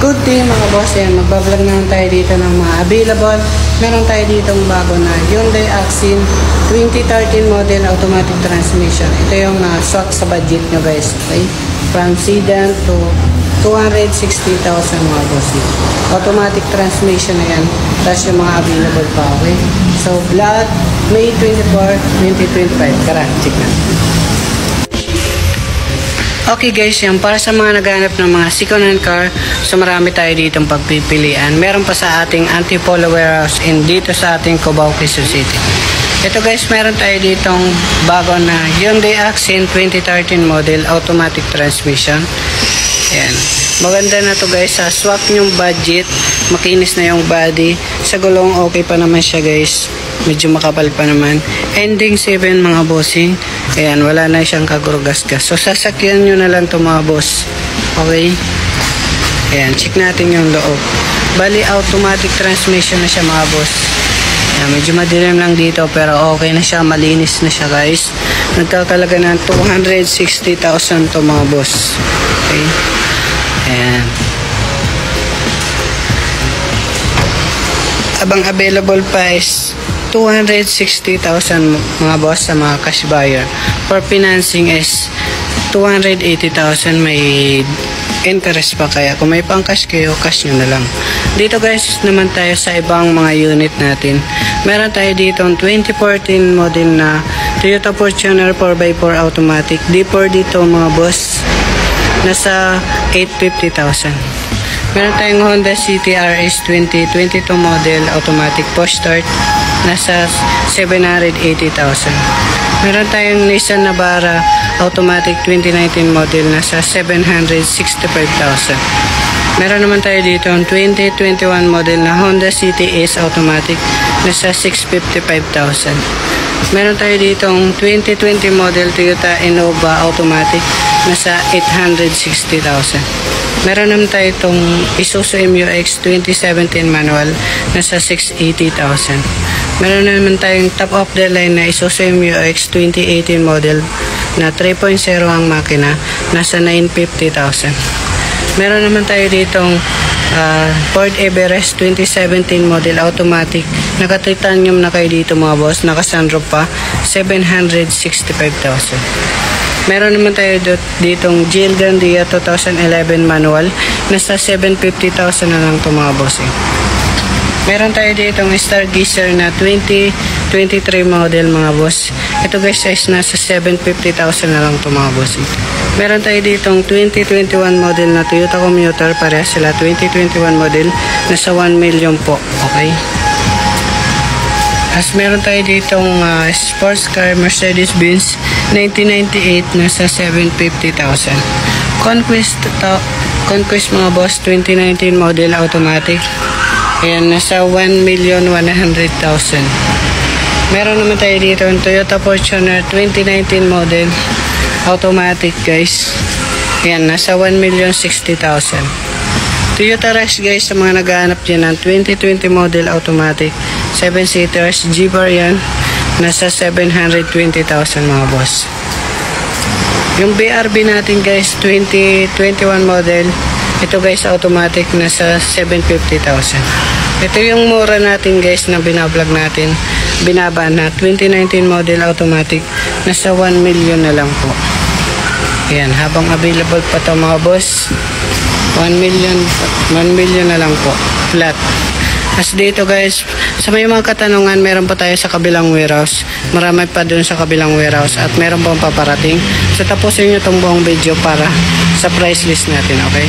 Good day mga boss, yan, magbablog naman tayo dito ng mga available. Meron tayo ditong bago na Hyundai Accent 2013 model automatic transmission. Ito yung swak sa budget nyo guys, okay? From sedan to 260,000 mga boss. Automatic transmission na yan. Tapos yung mga available pa, okay? So, black, May 24, 2025. Tara, check na. Okay guys, yan para sa mga naghahanap ng mga second-hand car, so marami tayo ditong pagpipilian. Meron pa sa ating Antipolo warehouse and dito sa ating Cubao, Quezon City. Ito guys, meron tayo ditong bago na Hyundai Accent 2013 model automatic transmission. Yan. Maganda na to guys, sa swak yung budget, makinis na yung body. Sa gulong okay pa naman siya guys. Medyo makapal pa naman. Ending 7 mga bossing. Ayan, wala na siyang kagurgas-gas. So, sasakyan nyo na lang to mga boss. Okay? Ayan, check natin yung loob. Bali, automatic transmission na siya mga boss. Ayan, medyo madilim lang dito pero okay na siya. Malinis na siya guys. Nagkakalaga ng 260,000 to mga boss. Okay? Ayan. Abang available pa is 260,000 mga boss sa mga cash buyer. For financing is 280,000, may interest pa, kaya kung may pang cash kayo, cash nyo na lang. Dito guys naman tayo sa ibang mga unit natin. Meron tayo dito 2014 model na Toyota Fortuner 4x4 automatic. D4 dito mga boss, nasa 850,000. Meron tayong Honda City RS 2022 model automatic push start, nasa 780,000. Meron tayong Nissan Navara automatic 2019 model, nasa 765,000. Meron naman tayo dito ang 2021 model na Honda City Ace automatic, nasa 655,000. Meron tayo dito ang 2020 model Toyota Innova automatic, nasa 860,000. Meron naman tayo itong Isuzu MU-X 2017 manual, nasa 680,000. Meron naman tayong top of the line na Isuzu MU-X 2018 model na 3.0 ang makina, nasa 950,000. Meron naman tayo ditong Ford Everest 2017 model automatic, naka-titanium na kayo dito mga boss, naka-sunroof pa, 765,000. Meron naman tayo ditong Gildan Dia 2011 manual, nasa 750,000 na lang ito mga boss. Meron tayo ditong Stargazer na 2023 model mga boss. Ito guys is nasa 750,000 na lang ito mga boss. Meron tayo ditong 2021 model na Toyota Commuter, parehas sila 2021 model, nasa 1 million po. Okay? As meron tayo ditong sports car Mercedes-Benz 1998, nasa 750,000. Conquest mga boss 2019 model automatic. Ayan, nasa 1,100,000. Meron naman tayo dito ang Toyota Fortuner 2019 model automatic guys. Ayan, nasa 1,060,000. Toyota Rush guys, sa mga naghahanap dyan ng 2020 model automatic 7-seaters G-Bar yan, nasa 720,000 mga boss. Yung BRB natin guys 2021 model, ito guys automatic, nasa 750,000. Ito yung mura natin guys na binablog natin, binaba na 2019 model automatic, nasa 1 million na lang po. Ayan, habang available pa to mga boss, 1 million na lang po flat. As dito guys, sa may mga katanungan, meron pa tayo sa kabilang warehouse. Marami pa dun sa kabilang warehouse at meron pang paparating. So tapusin nyo itong buong video para sa price list natin, okay?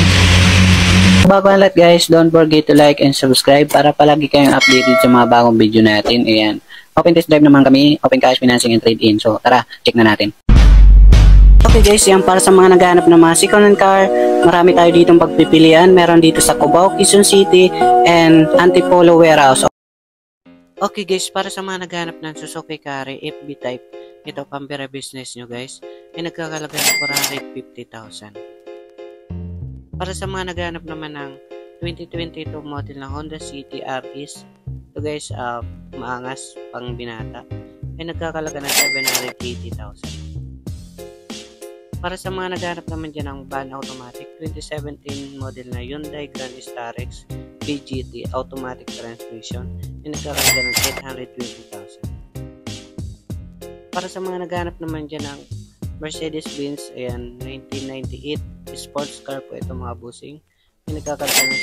Bago ang lahat guys, don't forget to like and subscribe para palagi kayong updated sa mga bagong video natin. Ayan, open test drive naman kami, open cash financing and trade-in. So tara, check na natin. Okay guys, yan para sa mga naghahanap ng mga second-hand car, marami tayo ditong pagpipilian. Meron dito sa Cubao, Quezon City and Antipolo warehouse. Okay guys, para sa mga naghahanap ng Suzuki Carry FB type, ito pambira business nyo guys, ay nagkakalaga ng 450,000. Para sa mga naghahanap naman ng 2022 model ng Honda City RS, ito guys, maangas pang binata, ay nagkakalaga ng 780,000. Para sa mga naghanap naman dyan ng van automatic, 2017 model na Hyundai Grand Starex PGT automatic transmission, yung nagkakalaga ng 820,000. Para sa mga naghanap naman dyan ng Mercedes-Benz, ayan, 1998 sports car po ito mga busing, yung nagkakalaga ng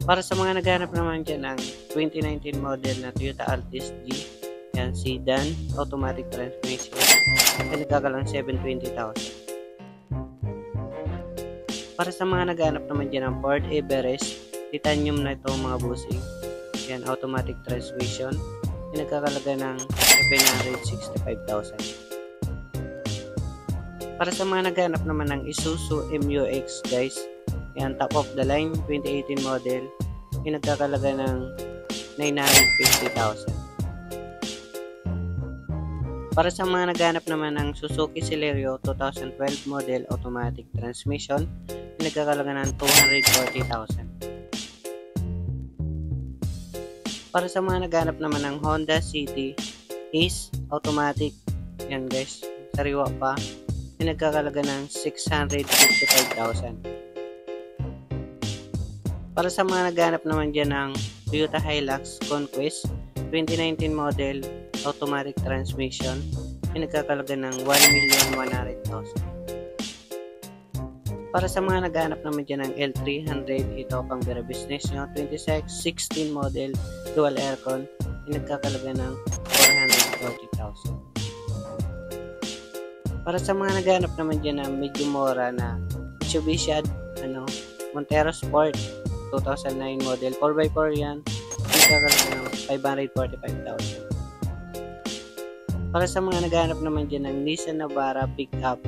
750,000. Para sa mga naghanap naman dyan ng 2019 model na Toyota Altis G, yan, sedan, automatic transmission, ay nagkakalang 720,000. Para sa mga naghanap naman dyan ng Ford Everest, titanium na ito mga busing, yan, automatic transmission, ay nagkakalaga ng 765,000. Para sa mga naghanap naman ng Isuzu MU-X guys, yan, top of the line, 2018 model, ay nagkakalaga ng 950,000. Para sa mga naghanap naman ng Suzuki Celerio 2012 model automatic transmission, nagkakalaga ng 240,000. Para sa mga naghanap naman ng Honda City Ace automatic, yan guys, sariwa pa, nagkakalaga ng 655,000. Para sa mga naghanap naman dyan ng Toyota Hilux Conquest 2019 model automatic transmission, nagkakalaga ng 1,100,000. Para sa mga naghanap naman dyan ng L300, ito pang Vera Business nyo, 2016 model dual aircon, nagkakalaga ng 440,000. Para sa mga naghanap naman dyan ng medyo mura na Mitsubishi Montero Sport 2009 model 4x4 yan, nagkakalaga ng 545,000. Para sa mga naghanap naman dyan ng Nissan Navara pickup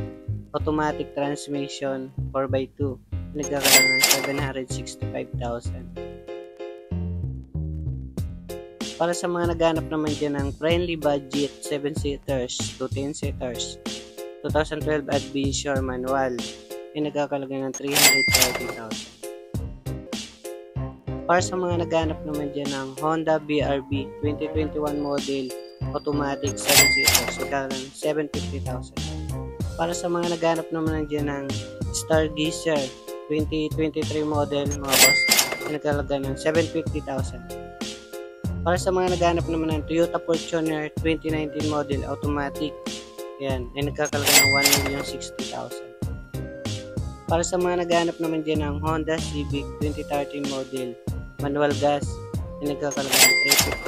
automatic transmission 4x2, nagkakaroon ng 765,000. Para sa mga naghanap naman dyan ng friendly budget 7-seaters to 10-seaters 2012 Adventure manual, nagkakalaga ng 330,000. Para sa mga naghanap naman dyan ng Honda BRB 2021 model automatic 7-seaters, nagkakaroon ng 750,000. Para sa mga naghanap naman dyan ng Stargazer 2023 model mga boss, nagkakalaga ng 750,000. Para sa mga naghanap naman ng Toyota Fortuner 2019 model automatic, yan, ay nagkakalaga ng 1,060,000. Para sa mga naghanap naman dyan ng Honda Civic 2013 model manual gas, ay nagkakalaga ng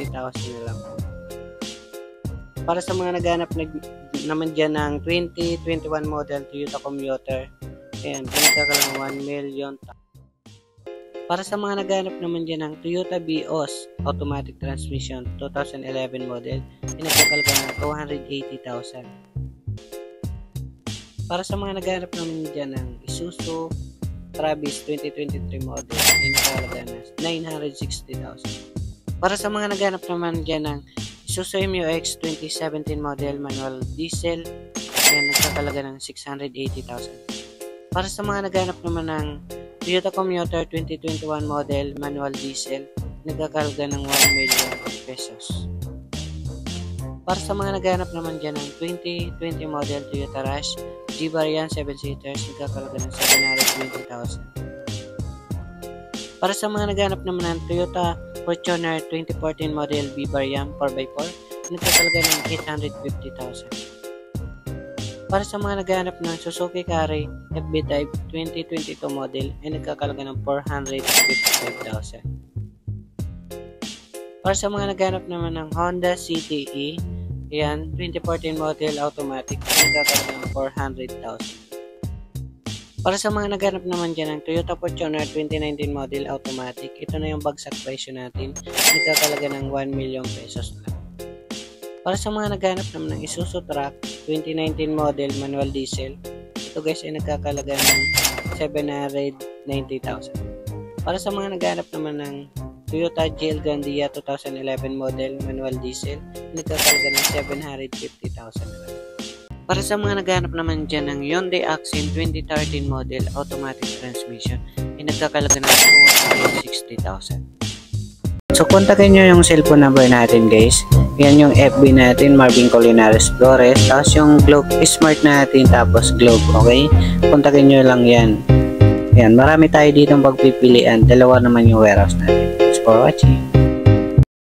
350,000 na lang. Para sa mga naghanap naman dyan ng 2021 model Toyota Commuter, ayan, nagkakalaga ng 1,000,000. Para sa mga naghanap naman dyan ng Toyota Vios automatic transmission 2011 model, nagkakalaga ng 280,000. Para sa mga naghanap naman dyan ng Isuzu Travis 2023 model, nagkakalaga ng 960,000. Para sa mga naghanap naman dyan ng Isuzu MU-X 2017 model manual diesel, yan, nagkakalaga ng 680,000. Para sa mga naghanap naman ng Toyota Commuter 2021 model manual diesel, nagkakalaga ng 1,000,000 pesos. Para sa mga naghanap naman dyan ng 2020 model Toyota Rush G variant 7-seaters, nagkakalaga ng 720,000. Para sa mga naghanap naman ng Toyota Fortuner 2014 model B variant 4x4, nagkakalaga ng 850,000. Para sa mga naghanap ng Suzuki Carry FB Type 2022 model, ay nagkakalaga ng 455,000. Para sa mga naghanap naman ng Honda CTE, yan, 2014 model automatic, ay nagkakalaga ng 400,000. Para sa mga naghanap naman dyan ng Toyota Fortuner 2019 model automatic, ito na yung bagsak presyo natin, nagkakalaga ng 1,000,000 pesos lang. Para sa mga naghanap naman ng Isuzu Truck 2019 model manual diesel, ito guys ay nagkakalaga ng 790,000. Para sa mga naghanap naman ng Toyota GL Grandia 2011 model manual diesel, nagkakalaga ng 750,000 na lang. Para sa mga naghanap naman dyan ng Hyundai Accent 2013 model automatic transmission, ay nagkakalaga ng 260,000. So, kontakin nyo yung cellphone number natin guys. Yan yung FB natin, Marvin Colinares Flores. Tapos yung Globe Smart natin, tapos Globe, okay? Kontakin nyo lang yan. Yan, marami tayo ditong pagpipilian. Dalawa naman yung warehouse natin. Thanks for watching.